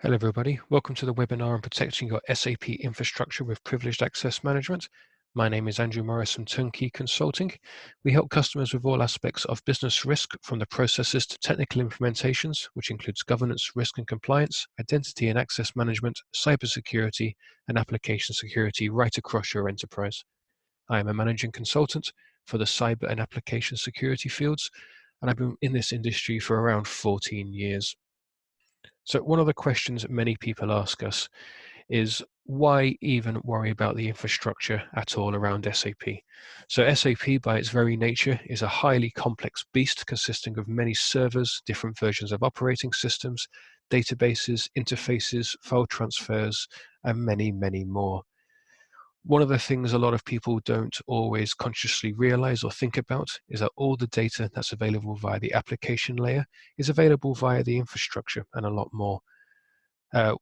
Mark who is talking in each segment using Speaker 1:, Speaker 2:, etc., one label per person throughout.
Speaker 1: Hello everybody, welcome to the webinar on protecting your SAP infrastructure with privileged access management. My name is Andrew Morris from Turnkey Consulting. We help customers with all aspects of business risk, from the processes to technical implementations, which includes governance, risk and compliance, identity and access management, cybersecurity, and application security right across your enterprise. I am a managing consultant for the cyber and application security fields, and I've been in this industry for around 14 years. So one of the questions that many people ask us is, why even worry about the infrastructure at all around SAP? So SAP by its very nature is a highly complex beast consisting of many servers, different versions of operating systems, databases, interfaces, file transfers, and many, many more. One of the things a lot of people don't always consciously realize or think about is that all the data that's available via the application layer is available via the infrastructure and a lot more,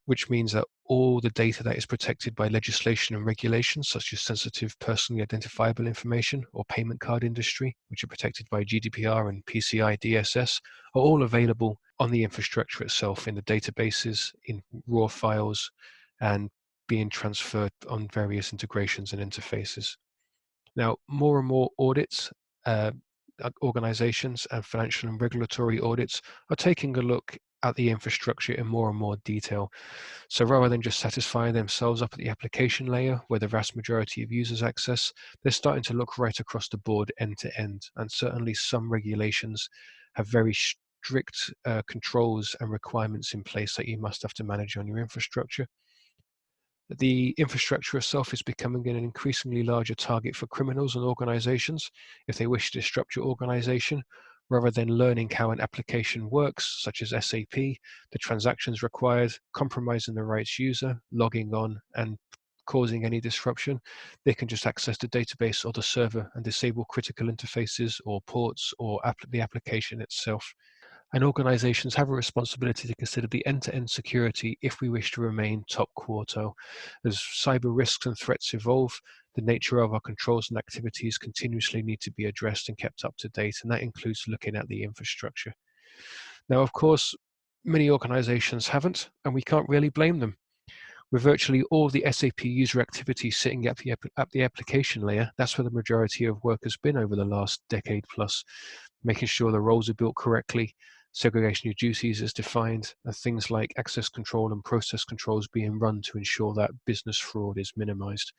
Speaker 1: which means that all the data that is protected by legislation and regulations, such as sensitive personally identifiable information or payment card industry, which are protected by GDPR and PCI DSS, are all available on the infrastructure itself in the databases, in raw files, and being transferred on various integrations and interfaces. Now, more and more audits, organizations and financial and regulatory audits are taking a look at the infrastructure in more and more detail. So rather than just satisfying themselves up at the application layer where the vast majority of users access, they're starting to look right across the board end to end. And certainly some regulations have very strict controls and requirements in place that you must have to manage on your infrastructure. The infrastructure itself is becoming an increasingly larger target for criminals and organizations if they wish to disrupt your organization. Rather than learning how an application works, such as SAP, the transactions required, compromising the right user, logging on, and causing any disruption, they can just access the database or the server and disable critical interfaces or ports or the application itself. And organizations have a responsibility to consider the end-to-end security if we wish to remain top quartile. As cyber risks and threats evolve, the nature of our controls and activities continuously need to be addressed and kept up to date, and that includes looking at the infrastructure. Now, of course, many organizations haven't, and we can't really blame them. With virtually all the SAP user activity sitting at the application layer, that's where the majority of work has been over the last decade plus, making sure the roles are built correctly, segregation of duties is defined, and things like access control and process controls being run to ensure that business fraud is minimized.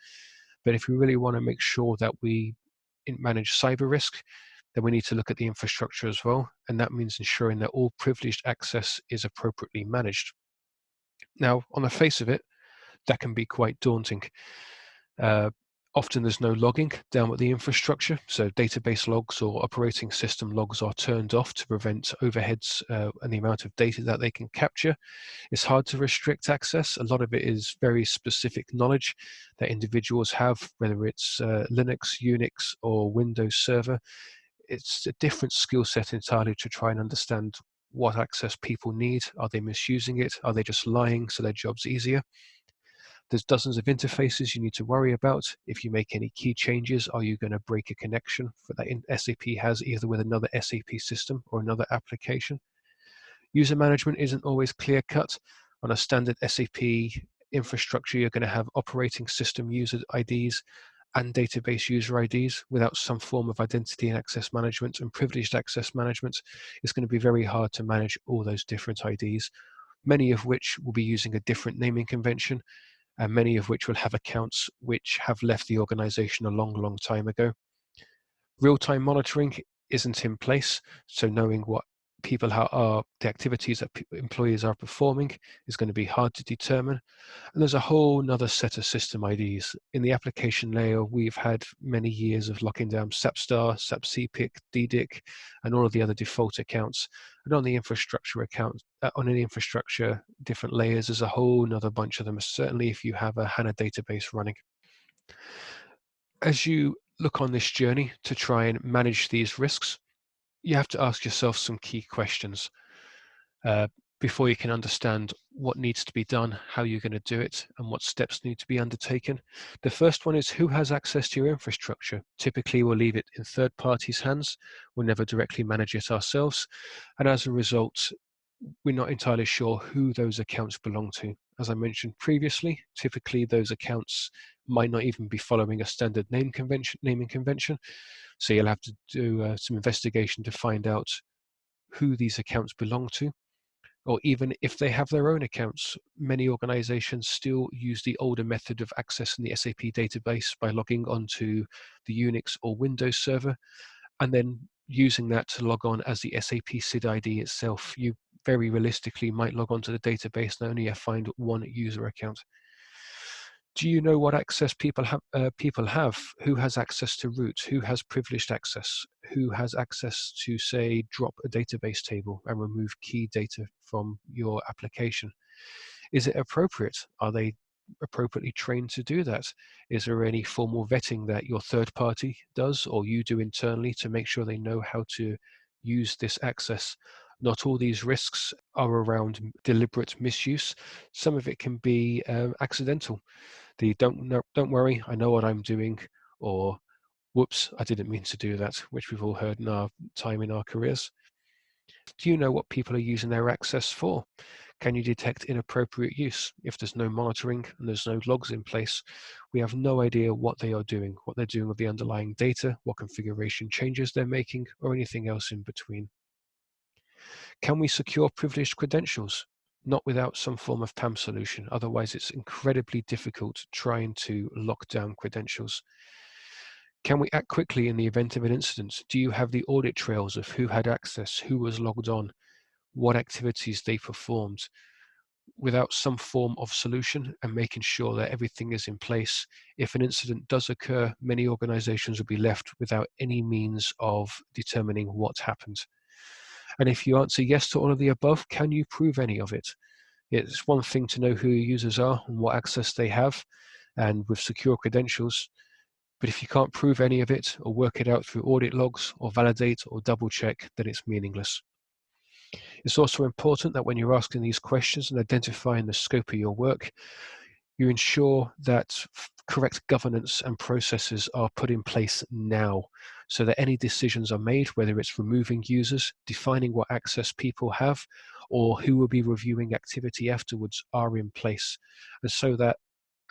Speaker 1: But if we really want to make sure that we manage cyber risk, then we need to look at the infrastructure as well, and that means ensuring that all privileged access is appropriately managed. Now, on the face of it, that can be quite daunting. Often there's no logging down with the infrastructure, so database logs or operating system logs are turned off to prevent overheads and the amount of data that they can capture. It's hard to restrict access. A lot of it is very specific knowledge that individuals have, whether it's Linux, Unix, or Windows Server. It's a different skill set entirely to try and understand what access people need. Are they misusing it? Are they just lying so their job's easier? There's dozens of interfaces you need to worry about. If you make any key changes, are you going to break a connection that SAP has either with another SAP system or another application? User management isn't always clear-cut. On a standard SAP infrastructure, you're going to have operating system user IDs and database user IDs. Without some form of identity and access management and privileged access management, it's going to be very hard to manage all those different IDs, many of which will be using a different naming convention, and many of which will have accounts which have left the organization a long, long time ago. Real-time monitoring isn't in place, so knowing what the activities that employees are performing is going to be hard to determine. And there's a whole other set of system IDs. In the application layer, we've had many years of locking down SAP Star, SAP CPIC, DDIC, and all of the other default accounts. And on the infrastructure different layers, there's a whole other bunch of them, certainly if you have a HANA database running. As you look on this journey to try and manage these risks, you have to ask yourself some key questions before you can understand what needs to be done, how you're going to do it, and what steps need to be undertaken. The first one is, who has access to your infrastructure? Typically, we'll leave it in third parties' hands. We'll never directly manage it ourselves. And as a result, we're not entirely sure who those accounts belong to. As I mentioned previously, typically those accounts might not even be following a standard naming convention. So you'll have to do some investigation to find out who these accounts belong to. Or even if they have their own accounts, many organizations still use the older method of accessing the SAP database by logging onto the Unix or Windows server and then using that to log on as the SAP SID ID itself. You very realistically might log onto the database and only find one user account. Do you know what access people have? Who has access to root? Who has privileged access? Who has access to, say, drop a database table and remove key data from your application? Is it appropriate? Are they appropriately trained to do that? Is there any formal vetting that your third party does or you do internally to make sure they know how to use this access? Not all these risks are around deliberate misuse. Some of it can be accidental. The don't worry, I know what I'm doing, or whoops, I didn't mean to do that, which we've all heard in our time in our careers. Do you know what people are using their access for? Can you detect inappropriate use? If there's no monitoring and there's no logs in place, we have no idea what they are doing, what they're doing with the underlying data, what configuration changes they're making, or anything else in between. Can we secure privileged credentials? Not without some form of PAM solution. Otherwise, it's incredibly difficult trying to lock down credentials. Can we act quickly in the event of an incident? Do you have the audit trails of who had access, who was logged on, what activities they performed? Without some form of solution and making sure that everything is in place, if an incident does occur, many organizations will be left without any means of determining what happened. And if you answer yes to all of the above, can you prove any of it? It's one thing to know who your users are and what access they have, and with secure credentials, but if you can't prove any of it or work it out through audit logs or validate or double check, then it's meaningless. It's also important that when you're asking these questions and identifying the scope of your work, you ensure that correct governance and processes are put in place now so that any decisions are made, whether it's removing users, defining what access people have, or who will be reviewing activity afterwards are in place. And so that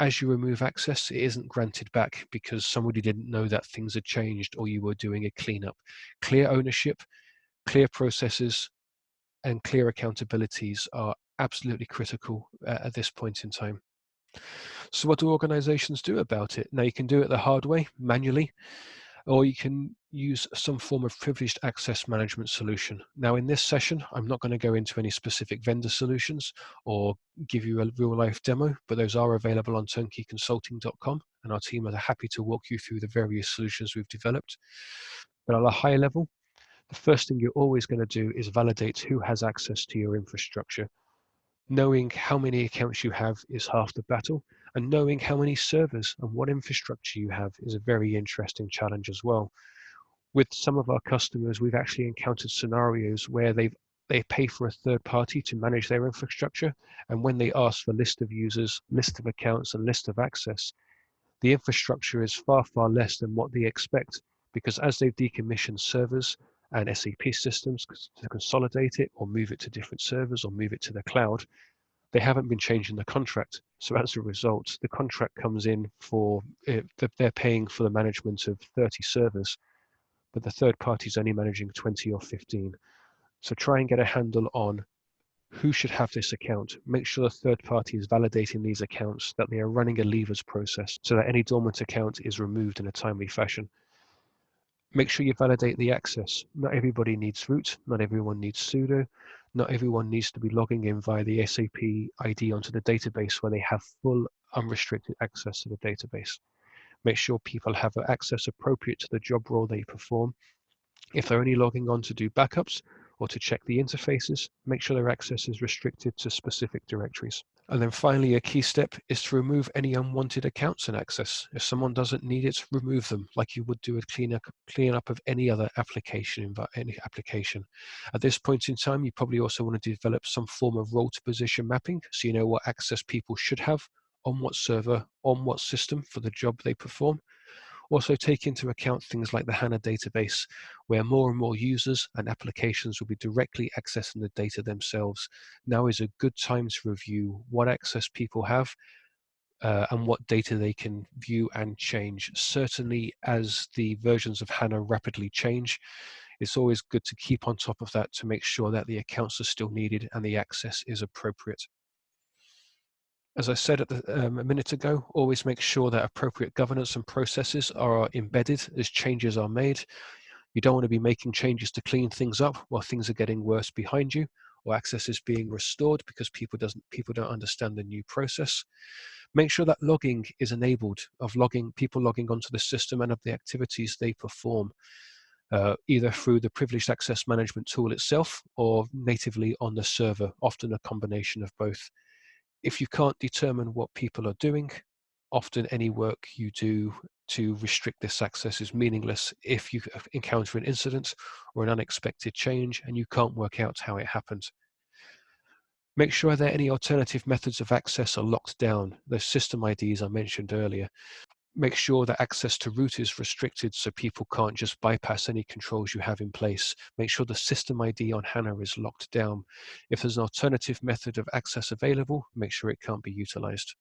Speaker 1: as you remove access, it isn't granted back because somebody didn't know that things had changed or you were doing a cleanup. Clear ownership, clear processes, and clear accountabilities are absolutely critical at this point in time. So what do organizations do about it? Now you can do it the hard way, manually, or you can use some form of privileged access management solution. Now in this session, I'm not going to go into any specific vendor solutions or give you a real life demo, but those are available on turnkeyconsulting.com and our team are happy to walk you through the various solutions we've developed. But at a high level, the first thing you're always going to do is validate who has access to your infrastructure. Knowing how many accounts you have is half the battle, and knowing how many servers and what infrastructure you have is a very interesting challenge as well. With some of our customers, we've actually encountered scenarios where they pay for a third party to manage their infrastructure, and when they ask for list of users, list of accounts, and list of access, the infrastructure is far, far less than what they expect, because as they've decommissioned servers and SAP systems to consolidate it or move it to different servers or move it to the cloud, they haven't been changing the contract. So as a result, the contract comes in for, they're paying for the management of 30 servers, but the third party is only managing 20 or 15. So try and get a handle on who should have this account. Make sure the third party is validating these accounts, that they are running a levers process so that any dormant account is removed in a timely fashion. Make sure you validate the access. Not everybody needs root, not everyone needs sudo, not everyone needs to be logging in via the SAP ID onto the database where they have full unrestricted access to the database. Make sure people have access appropriate to the job role they perform. If they're only logging on to do backups or to check the interfaces, make sure their access is restricted to specific directories. And then finally, a key step is to remove any unwanted accounts and access. If someone doesn't need it, remove them like you would do a cleanup of any other application. At this point in time, you probably also want to develop some form of role to position mapping so you know what access people should have on what server, on what system for the job they perform. Also take into account things like the HANA database, where more and more users and applications will be directly accessing the data themselves. Now is a good time to review what access people have and what data they can view and change. Certainly as the versions of HANA rapidly change, it's always good to keep on top of that to make sure that the accounts are still needed and the access is appropriate. As I said a minute ago, always make sure that appropriate governance and processes are embedded as changes are made. You don't want to be making changes to clean things up while things are getting worse behind you, or access is being restored because people don't understand the new process. Make sure that logging is enabled, of people logging onto the system and of the activities they perform, either through the privileged access management tool itself or natively on the server, often a combination of both. If you can't determine what people are doing, often any work you do to restrict this access is meaningless if you encounter an incident or an unexpected change and you can't work out how it happened. Make sure that any alternative methods of access are locked down, those system IDs I mentioned earlier. Make sure that access to root is restricted so people can't just bypass any controls you have in place. Make sure the system ID on HANA is locked down. If there's an alternative method of access available, make sure it can't be utilized.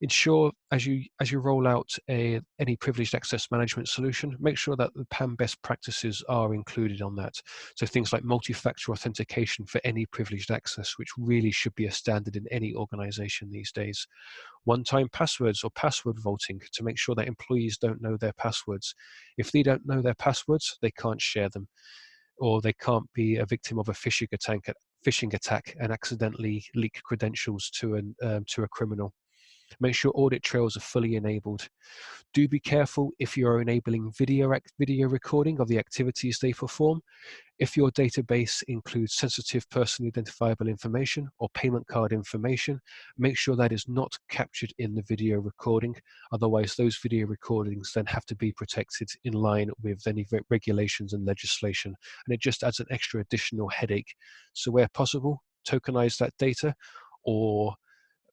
Speaker 1: Ensure as you roll out any privileged access management solution, make sure that the PAM best practices are included on that. So things like multi-factor authentication for any privileged access, which really should be a standard in any organization these days. One-time passwords or password vaulting to make sure that employees don't know their passwords. If they don't know their passwords, they can't share them, or they can't be a victim of a phishing attack and accidentally leak credentials to a criminal. Make sure audit trails are fully enabled. Do be careful if you are enabling video recording of the activities they perform. If your database includes sensitive personally identifiable information or payment card information, make sure that is not captured in the video recording. Otherwise, those video recordings then have to be protected in line with any regulations and legislation. And it just adds an extra additional headache. So where possible, tokenize that data, or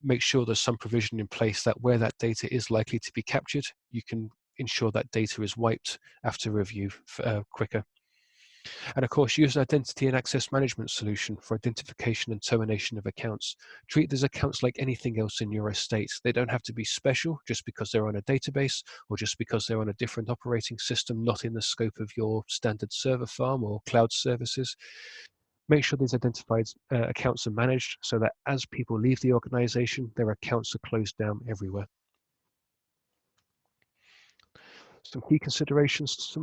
Speaker 1: make sure there's some provision in place that where that data is likely to be captured, you can ensure that data is wiped after review quicker. And of course, use an identity and access management solution for identification and termination of accounts. Treat these accounts like anything else in your estate. They don't have to be special just because they're on a database or just because they're on a different operating system, not in the scope of your standard server farm or cloud services. Make sure these identified accounts are managed so that as people leave the organization, their accounts are closed down everywhere. Some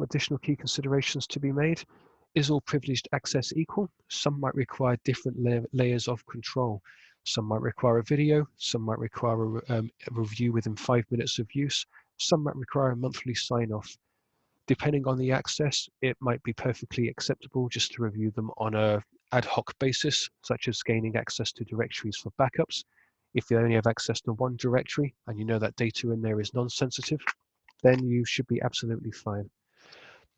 Speaker 1: additional key considerations to be made. Is all privileged access equal? Some might require different layers of control. Some might require a video, some might require a review within 5 minutes of use, some might require a monthly sign-off. Depending on the access, it might be perfectly acceptable just to review them on a ad hoc basis, such as gaining access to directories for backups. If you only have access to one directory and you know that data in there is non-sensitive, then you should be absolutely fine.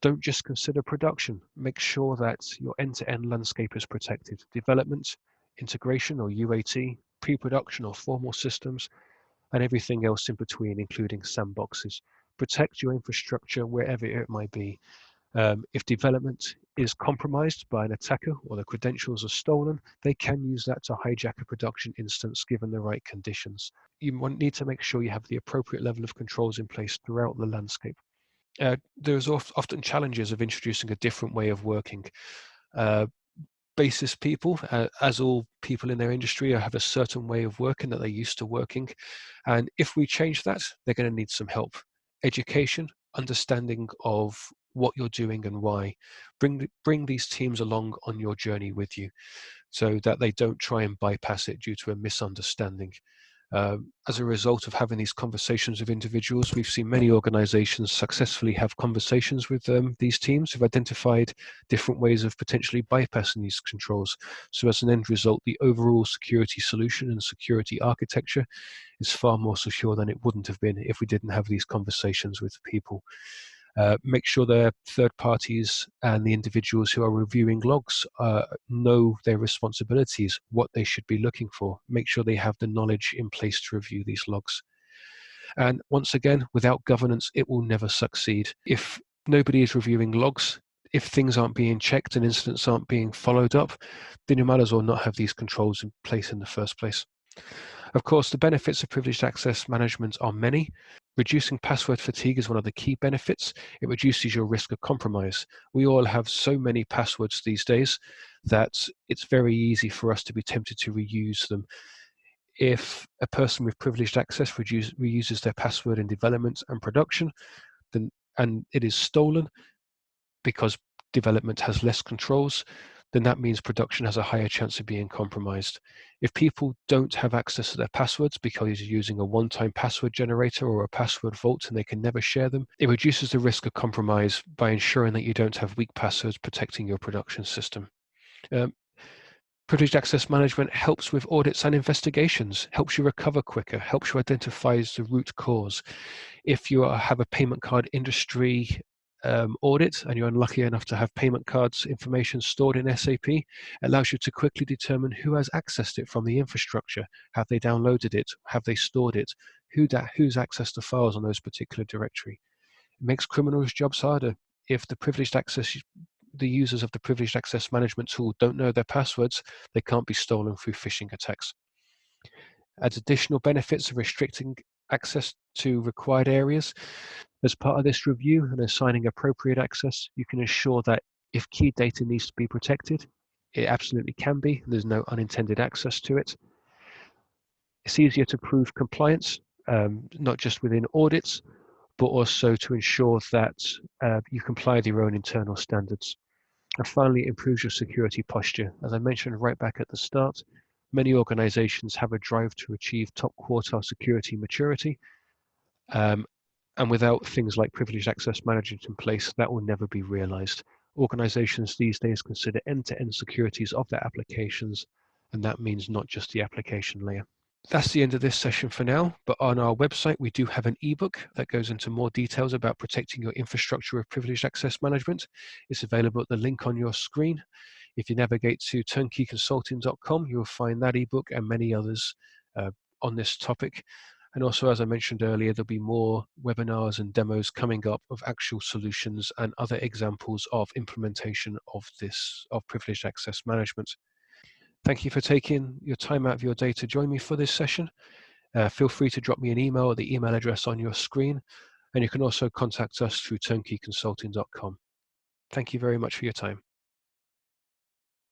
Speaker 1: Don't just consider production. Make sure that your end-to-end landscape is protected. Development, integration or UAT, pre-production or formal systems, and everything else in between, including sandboxes. Protect your infrastructure wherever it might be. If development is compromised by an attacker or the credentials are stolen, they can use that to hijack a production instance given the right conditions. You need to make sure you have the appropriate level of controls in place throughout the landscape. There's often challenges of introducing a different way of working. Basis people, as all people in their industry, have a certain way of working that they're used to working. And if we change that, they're going to need some help. Education, understanding of what you're doing and why. Bring these teams along on your journey with you so that they don't try and bypass it due to a misunderstanding. As a result of having these conversations with individuals, we've seen many organizations successfully have conversations with these teams who've identified different ways of potentially bypassing these controls. So as an end result, the overall security solution and security architecture is far more secure than it wouldn't have been if we didn't have these conversations with people. Make sure the third parties and the individuals who are reviewing logs know their responsibilities, what they should be looking for. Make sure they have the knowledge in place to review these logs. And once again, without governance, it will never succeed. If nobody is reviewing logs, if things aren't being checked and incidents aren't being followed up, then you might as well not have these controls in place in the first place. Of course, the benefits of privileged access management are many. Reducing password fatigue is one of the key benefits. It reduces your risk of compromise. We all have so many passwords these days that it's very easy for us to be tempted to reuse them. If a person with privileged access reuses their password in development and production, then and it is stolen because development has less controls, then that means production has a higher chance of being compromised. If people don't have access to their passwords because you're using a one-time password generator or a password vault and they can never share them, it reduces the risk of compromise by ensuring that you don't have weak passwords protecting your production system. Privileged access management helps with audits and investigations, helps you recover quicker, helps you identify the root cause. If you have a payment card industry audit and you're unlucky enough to have payment cards information stored in SAP, it allows you to quickly determine who has accessed it from the infrastructure. Have they downloaded it? Have they stored it? Who's accessed the files on those particular directory? It makes criminals' jobs harder. If the users of the privileged access management tool don't know their passwords, they can't be stolen through phishing attacks. Adds additional benefits of restricting access to required areas. As part of this review and assigning appropriate access, you can ensure that if key data needs to be protected, it absolutely can be. There's no unintended access to it. It's easier to prove compliance, not just within audits, but also to ensure that you comply with your own internal standards. And finally, it improves your security posture. As I mentioned right back at the start, many organizations have a drive to achieve top quartile security maturity. And without things like privileged access management in place, that will never be realized. Organizations these days consider end-to-end securities of their applications, and that means not just the application layer. That's the end of this session for now, but on our website, we do have an ebook that goes into more details about protecting your infrastructure with privileged access management. It's available at the link on your screen. If you navigate to turnkeyconsulting.com, you'll find that ebook and many others on this topic. And also, as I mentioned earlier, there'll be more webinars and demos coming up of actual solutions and other examples of implementation of privileged access management. Thank you for taking your time out of your day to join me for this session. Feel free to drop me an email at the email address on your screen, and you can also contact us through turnkeyconsulting.com. Thank you very much for your time.